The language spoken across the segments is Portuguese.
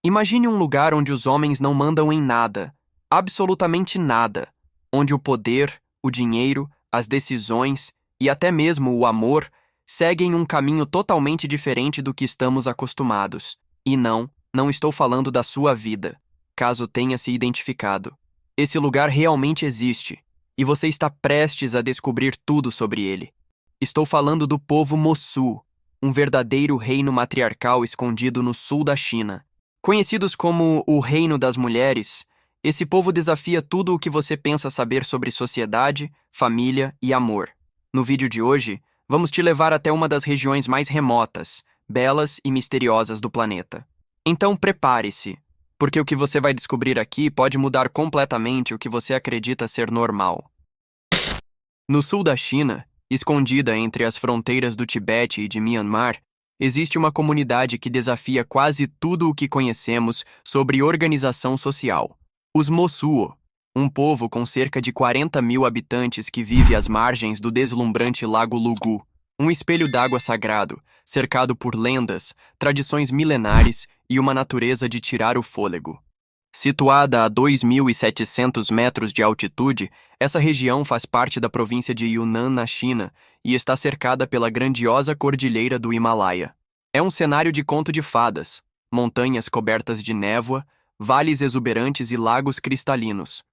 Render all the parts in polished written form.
Imagine um lugar onde os homens não mandam em nada, absolutamente nada, onde o poder, o dinheiro, as decisões e até mesmo o amor seguem um caminho totalmente diferente do que estamos acostumados. E não estou falando da sua vida, caso tenha se identificado. Esse lugar realmente existe, e você está prestes a descobrir tudo sobre ele. Estou falando do povo Mosu, um verdadeiro reino matriarcal escondido no sul da China. Conhecidos como o Reino das Mulheres, esse povo desafia tudo o que você pensa saber sobre sociedade, família e amor. No vídeo de hoje, vamos te levar até uma das regiões mais remotas, belas e misteriosas do planeta. Então prepare-se, porque o que você vai descobrir aqui pode mudar completamente o que você acredita ser normal. No sul da China, escondida entre as fronteiras do Tibete e de Myanmar, existe uma comunidade que desafia quase tudo o que conhecemos sobre organização social. Os Mosuo, um povo com cerca de 40 mil habitantes que vive às margens do deslumbrante Lago Lugu, um espelho d'água sagrado, cercado por lendas, tradições milenares e uma natureza de tirar o fôlego. Situada a 2.700 metros de altitude, essa região faz parte da província de Yunnan, na China, e está cercada pela grandiosa cordilheira do Himalaia. É um cenário de conto de fadas, montanhas cobertas de névoa, vales exuberantes e lagos cristalinos.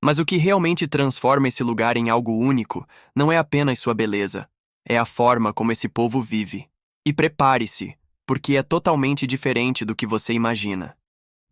Mas o que realmente transforma esse lugar em algo único não é apenas sua beleza, é a forma como esse povo vive. E prepare-se, porque é totalmente diferente do que você imagina.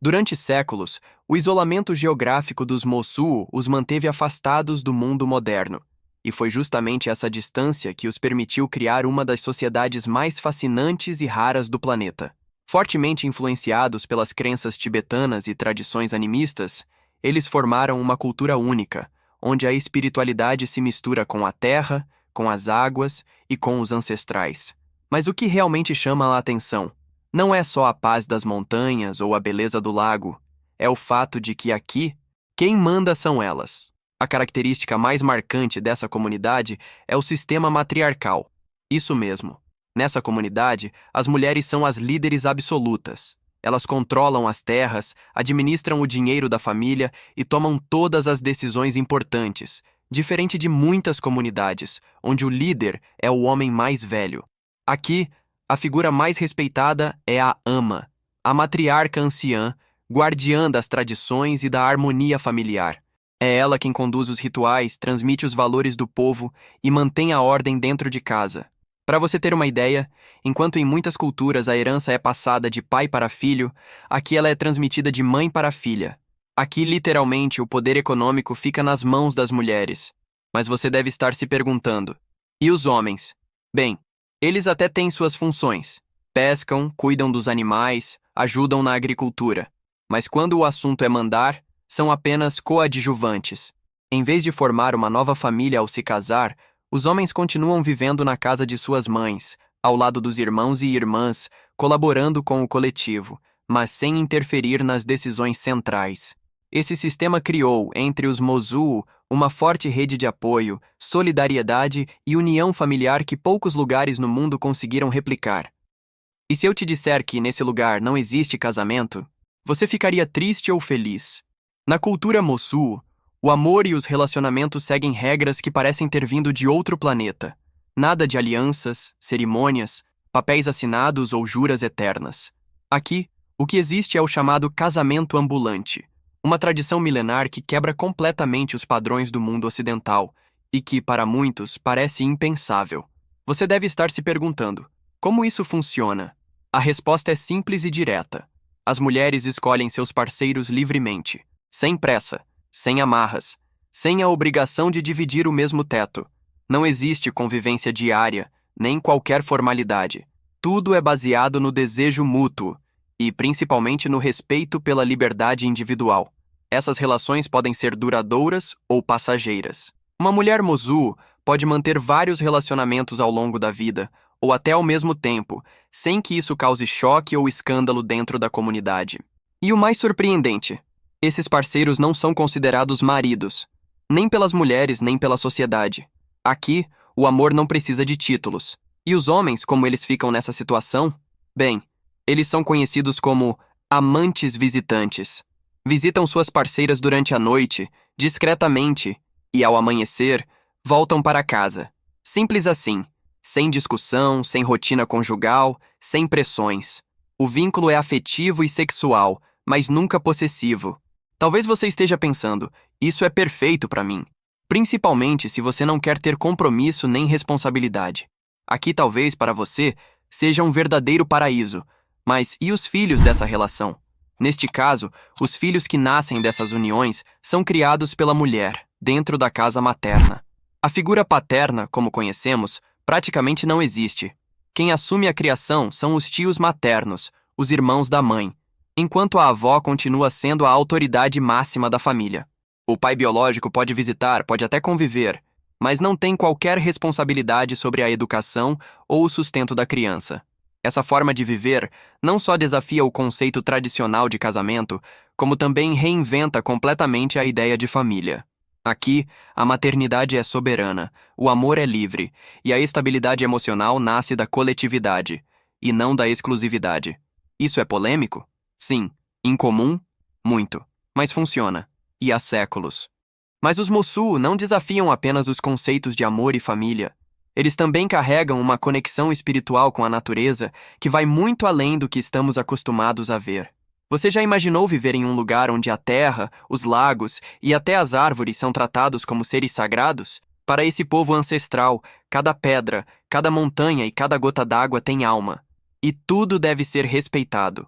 Durante séculos, o isolamento geográfico dos Mosuo os manteve afastados do mundo moderno, e foi justamente essa distância que os permitiu criar uma das sociedades mais fascinantes e raras do planeta. Fortemente influenciados pelas crenças tibetanas e tradições animistas, eles formaram uma cultura única, onde a espiritualidade se mistura com a terra, com as águas e com os ancestrais. Mas o que realmente chama a atenção não é só a paz das montanhas ou a beleza do lago, é o fato de que aqui, quem manda são elas. A característica mais marcante dessa comunidade é o sistema matriarcal. Isso mesmo. Nessa comunidade, as mulheres são as líderes absolutas. Elas controlam as terras, administram o dinheiro da família e tomam todas as decisões importantes, diferente de muitas comunidades, onde o líder é o homem mais velho. Aqui, a figura mais respeitada é a ama, a matriarca anciã, guardiã das tradições e da harmonia familiar. É ela quem conduz os rituais, transmite os valores do povo e mantém a ordem dentro de casa. Para você ter uma ideia, enquanto em muitas culturas a herança é passada de pai para filho, aqui ela é transmitida de mãe para filha. Aqui, literalmente, o poder econômico fica nas mãos das mulheres. Mas você deve estar se perguntando: e os homens? Bem, eles até têm suas funções. Pescam, cuidam dos animais, ajudam na agricultura. Mas quando o assunto é mandar, são apenas coadjuvantes. Em vez de formar uma nova família ao se casar, os homens continuam vivendo na casa de suas mães, ao lado dos irmãos e irmãs, colaborando com o coletivo, mas sem interferir nas decisões centrais. Esse sistema criou, entre os Mosuo, uma forte rede de apoio, solidariedade e união familiar que poucos lugares no mundo conseguiram replicar. E se eu te disser que nesse lugar não existe casamento, você ficaria triste ou feliz? Na cultura Mosuo, o amor e os relacionamentos seguem regras que parecem ter vindo de outro planeta. Nada de alianças, cerimônias, papéis assinados ou juras eternas. Aqui, o que existe é o chamado casamento ambulante, uma tradição milenar que quebra completamente os padrões do mundo ocidental e que, para muitos, parece impensável. Você deve estar se perguntando: como isso funciona? A resposta é simples e direta. As mulheres escolhem seus parceiros livremente, sem pressa, sem amarras, sem a obrigação de dividir o mesmo teto. Não existe convivência diária, nem qualquer formalidade. Tudo é baseado no desejo mútuo e, principalmente, no respeito pela liberdade individual. Essas relações podem ser duradouras ou passageiras. Uma mulher Mosuo pode manter vários relacionamentos ao longo da vida, ou até ao mesmo tempo, sem que isso cause choque ou escândalo dentro da comunidade. E o mais surpreendente: esses parceiros não são considerados maridos, nem pelas mulheres nem pela sociedade. Aqui, o amor não precisa de títulos. E os homens, como eles ficam nessa situação? Bem, eles são conhecidos como Amantes visitantes. Visitam suas parceiras durante a noite, discretamente, e ao amanhecer, voltam para casa. Simples assim, sem discussão, sem rotina conjugal, sem pressões. O vínculo é afetivo e sexual, mas nunca possessivo. Talvez você esteja pensando, isso é perfeito para mim. Principalmente se você não quer ter compromisso nem responsabilidade. Aqui talvez para você seja um verdadeiro paraíso. Mas e os filhos dessa relação? Neste caso, os filhos que nascem dessas uniões são criados pela mulher, dentro da casa materna. A figura paterna, como conhecemos, praticamente não existe. Quem assume a criação são os tios maternos, os irmãos da mãe, enquanto a avó continua sendo a autoridade máxima da família. O pai biológico pode visitar, pode até conviver, mas não tem qualquer responsabilidade sobre a educação ou o sustento da criança. Essa forma de viver não só desafia o conceito tradicional de casamento, como também reinventa completamente a ideia de família. Aqui, a maternidade é soberana, o amor é livre, e a estabilidade emocional nasce da coletividade, e não da exclusividade. Isso é polêmico? Sim. Incomum? Muito. Mas funciona. E há séculos. Mas os Mosul não desafiam apenas os conceitos de amor e família. Eles também carregam uma conexão espiritual com a natureza que vai muito além do que estamos acostumados a ver. Você já imaginou viver em um lugar onde a terra, os lagos e até as árvores são tratados como seres sagrados? Para esse povo ancestral, cada pedra, cada montanha e cada gota d'água tem alma. E tudo deve ser respeitado.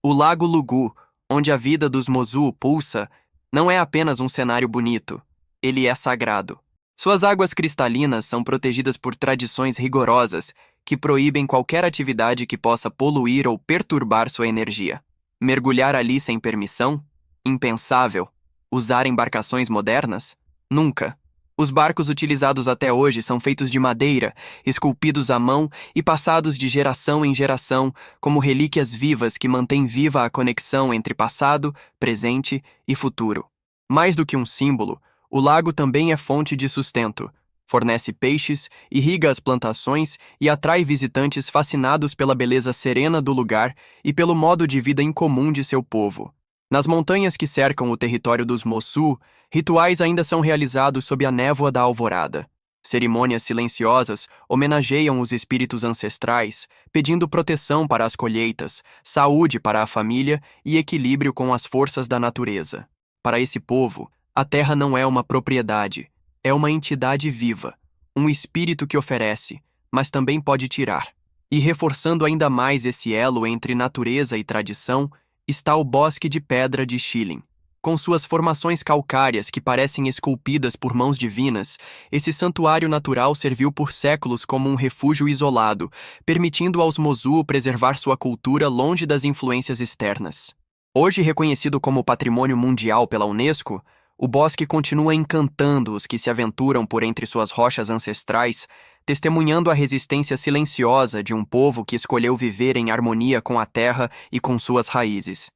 O Lago Lugu, onde a vida dos Mosul pulsa, não é apenas um cenário bonito. Ele é sagrado. Suas águas cristalinas são protegidas por tradições rigorosas que proíbem qualquer atividade que possa poluir ou perturbar sua energia. Mergulhar ali sem permissão? Impensável. Usar embarcações modernas? Nunca. Os barcos utilizados até hoje são feitos de madeira, esculpidos à mão e passados de geração em geração como relíquias vivas que mantêm viva a conexão entre passado, presente e futuro. Mais do que um símbolo, o lago também é fonte de sustento, fornece peixes, irriga as plantações e atrai visitantes fascinados pela beleza serena do lugar e pelo modo de vida incomum de seu povo. Nas montanhas que cercam o território dos Mosul, rituais ainda são realizados sob a névoa da alvorada. Cerimônias silenciosas homenageiam os espíritos ancestrais, pedindo proteção para as colheitas, saúde para a família e equilíbrio com as forças da natureza. Para esse povo, a terra não é uma propriedade, é uma entidade viva, um espírito que oferece, mas também pode tirar. E reforçando ainda mais esse elo entre natureza e tradição, está o Bosque de Pedra de Chilin. Com suas formações calcárias que parecem esculpidas por mãos divinas, esse santuário natural serviu por séculos como um refúgio isolado, permitindo aos Mosul preservar sua cultura longe das influências externas. Hoje reconhecido como Patrimônio Mundial pela Unesco, o bosque continua encantando os que se aventuram por entre suas rochas ancestrais, testemunhando a resistência silenciosa de um povo que escolheu viver em harmonia com a terra e com suas raízes.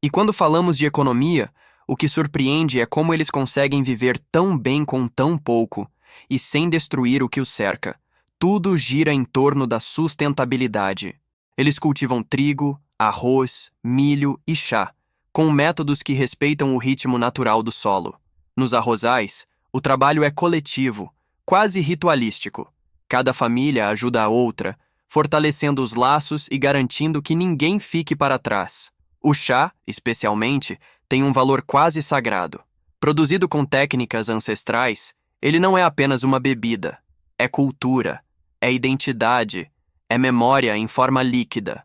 E quando falamos de economia, o que surpreende é como eles conseguem viver tão bem com tão pouco e sem destruir o que os cerca. Tudo gira em torno da sustentabilidade. Eles cultivam trigo, arroz, milho e chá, com métodos que respeitam o ritmo natural do solo. Nos arrozais, o trabalho é coletivo, quase ritualístico. Cada família ajuda a outra, fortalecendo os laços e garantindo que ninguém fique para trás. O chá, especialmente, tem um valor quase sagrado. Produzido com técnicas ancestrais, ele não é apenas uma bebida. É cultura, é identidade, é memória em forma líquida.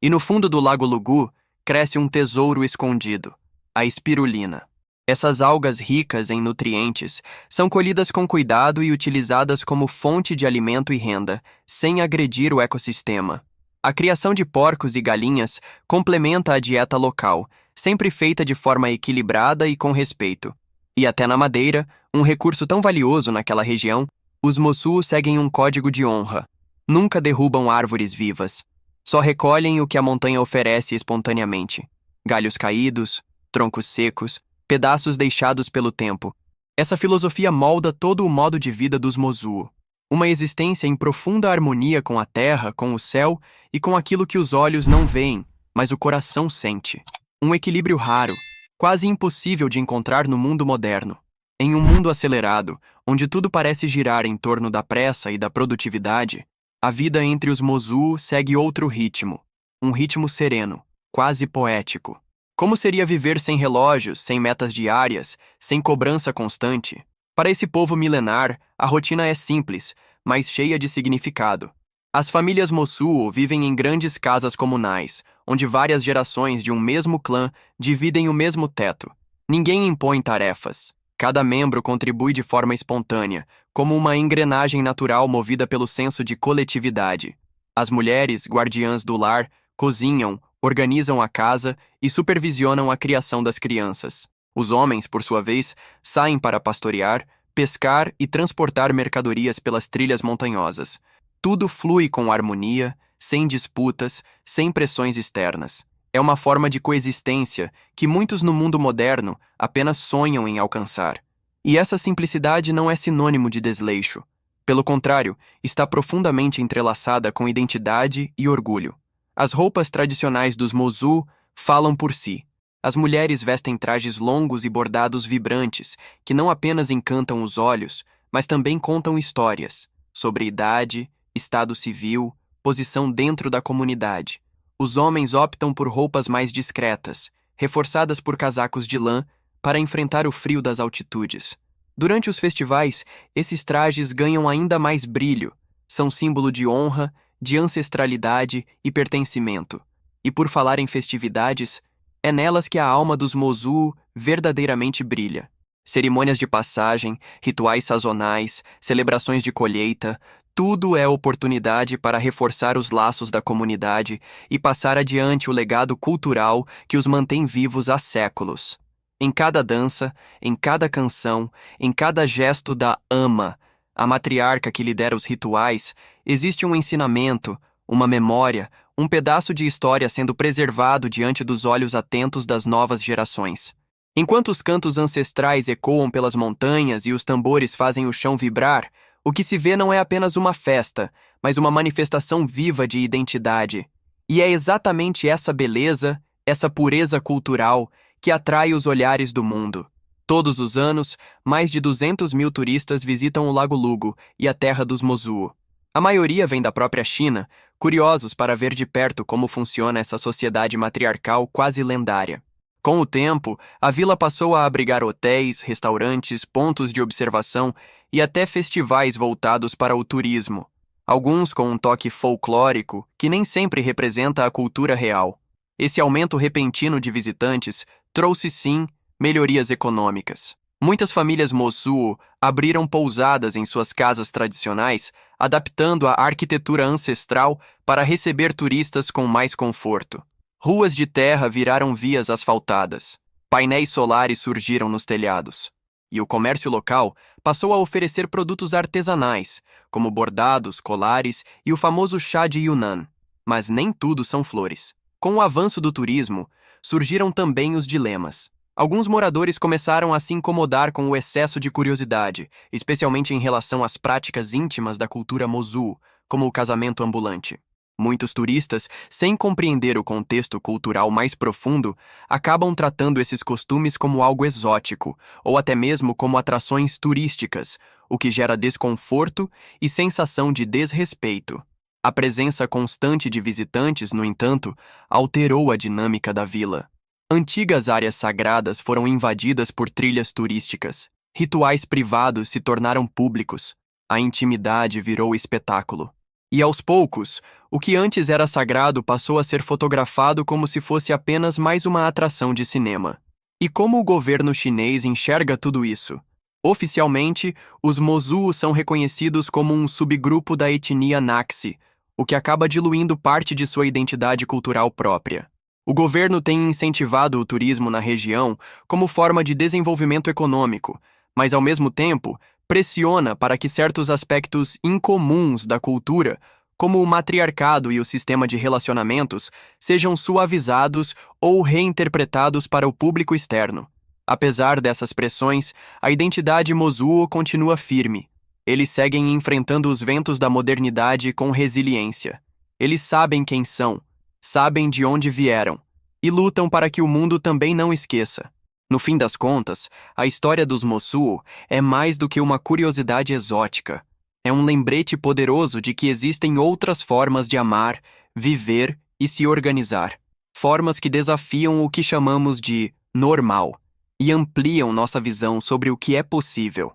E no fundo do Lago Lugu, cresce um tesouro escondido, a espirulina. Essas algas ricas em nutrientes são colhidas com cuidado e utilizadas como fonte de alimento e renda, sem agredir o ecossistema. A criação de porcos e galinhas complementa a dieta local, sempre feita de forma equilibrada e com respeito. E até na madeira, um recurso tão valioso naquela região, os Mosul seguem um código de honra. Nunca derrubam árvores vivas. Só recolhem o que a montanha oferece espontaneamente. Galhos caídos, troncos secos, pedaços deixados pelo tempo. Essa filosofia molda todo o modo de vida dos Mosul. Uma existência em profunda harmonia com a terra, com o céu e com aquilo que os olhos não veem, mas o coração sente. Um equilíbrio raro, quase impossível de encontrar no mundo moderno. Em um mundo acelerado, onde tudo parece girar em torno da pressa e da produtividade, a vida entre os Mozu segue outro ritmo. Um ritmo sereno, quase poético. Como seria viver sem relógios, sem metas diárias, sem cobrança constante? Para esse povo milenar, a rotina é simples, mas cheia de significado. As famílias Mosuo vivem em grandes casas comunais, onde várias gerações de um mesmo clã dividem o mesmo teto. Ninguém impõe tarefas. Cada membro contribui de forma espontânea, como uma engrenagem natural movida pelo senso de coletividade. As mulheres, guardiãs do lar, cozinham, organizam a casa e supervisionam a criação das crianças. Os homens, por sua vez, saem para pastorear, pescar e transportar mercadorias pelas trilhas montanhosas. Tudo flui com harmonia, sem disputas, sem pressões externas. É uma forma de coexistência que muitos no mundo moderno apenas sonham em alcançar. E essa simplicidade não é sinônimo de desleixo. Pelo contrário, está profundamente entrelaçada com identidade e orgulho. As roupas tradicionais dos Mozu falam por si. As mulheres vestem trajes longos e bordados vibrantes, que não apenas encantam os olhos, mas também contam histórias sobre idade, estado civil, posição dentro da comunidade. Os homens optam por roupas mais discretas, reforçadas por casacos de lã, para enfrentar o frio das altitudes. Durante os festivais, esses trajes ganham ainda mais brilho. São símbolo de honra, de ancestralidade e pertencimento. E por falar em festividades, é nelas que a alma dos Mozu verdadeiramente brilha. Cerimônias de passagem, rituais sazonais, celebrações de colheita, tudo é oportunidade para reforçar os laços da comunidade e passar adiante o legado cultural que os mantém vivos há séculos. Em cada dança, em cada canção, em cada gesto da ama, a matriarca que lidera os rituais, existe um ensinamento, uma memória, um pedaço de história sendo preservado diante dos olhos atentos das novas gerações. Enquanto os cantos ancestrais ecoam pelas montanhas e os tambores fazem o chão vibrar, o que se vê não é apenas uma festa, mas uma manifestação viva de identidade. E é exatamente essa beleza, essa pureza cultural, que atrai os olhares do mundo. Todos os anos, mais de 200 mil turistas visitam o Lago Lugo e a terra dos Mozuo. A maioria vem da própria China, curiosos para ver de perto como funciona essa sociedade matriarcal quase lendária. Com o tempo, a vila passou a abrigar hotéis, restaurantes, pontos de observação e até festivais voltados para o turismo. Alguns com um toque folclórico que nem sempre representa a cultura real. Esse aumento repentino de visitantes trouxe, sim, melhorias econômicas. Muitas famílias Mosuo abriram pousadas em suas casas tradicionais, adaptando a arquitetura ancestral para receber turistas com mais conforto. Ruas de terra viraram vias asfaltadas. Painéis solares surgiram nos telhados. E o comércio local passou a oferecer produtos artesanais, como bordados, colares e o famoso chá de Yunnan. Mas nem tudo são flores. Com o avanço do turismo, surgiram também os dilemas. Alguns moradores começaram a se incomodar com o excesso de curiosidade, especialmente em relação às práticas íntimas da cultura Mozu, como o casamento ambulante. Muitos turistas, sem compreender o contexto cultural mais profundo, acabam tratando esses costumes como algo exótico, ou até mesmo como atrações turísticas, o que gera desconforto e sensação de desrespeito. A presença constante de visitantes, no entanto, alterou a dinâmica da vila. Antigas áreas sagradas foram invadidas por trilhas turísticas. Rituais privados se tornaram públicos. A intimidade virou espetáculo. E aos poucos, o que antes era sagrado passou a ser fotografado como se fosse apenas mais uma atração de cinema. E como o governo chinês enxerga tudo isso? Oficialmente, os Mozu são reconhecidos como um subgrupo da etnia Naxi, o que acaba diluindo parte de sua identidade cultural própria. O governo tem incentivado o turismo na região como forma de desenvolvimento econômico, mas, ao mesmo tempo, pressiona para que certos aspectos incomuns da cultura, como o matriarcado e o sistema de relacionamentos, sejam suavizados ou reinterpretados para o público externo. Apesar dessas pressões, a identidade Mozuo continua firme. Eles seguem enfrentando os ventos da modernidade com resiliência. Eles sabem quem são, sabem de onde vieram e lutam para que o mundo também não esqueça. No fim das contas, a história dos Mosul é mais do que uma curiosidade exótica. É um lembrete poderoso de que existem outras formas de amar, viver e se organizar. Formas que desafiam o que chamamos de normal e ampliam nossa visão sobre o que é possível.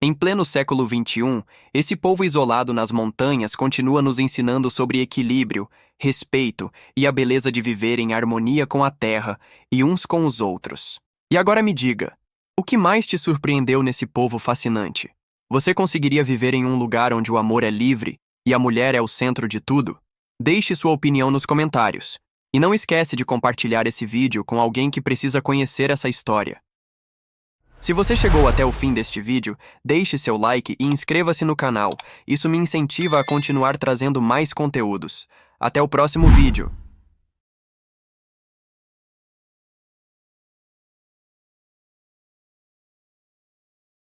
Em pleno século XXI, esse povo isolado nas montanhas continua nos ensinando sobre equilíbrio, respeito e a beleza de viver em harmonia com a terra e uns com os outros. E agora me diga, o que mais te surpreendeu nesse povo fascinante? Você conseguiria viver em um lugar onde o amor é livre e a mulher é o centro de tudo? Deixe sua opinião nos comentários. E não esquece de compartilhar esse vídeo com alguém que precisa conhecer essa história. Se você chegou até o fim deste vídeo, deixe seu like e inscreva-se no canal. Isso me incentiva a continuar trazendo mais conteúdos. Até o próximo vídeo.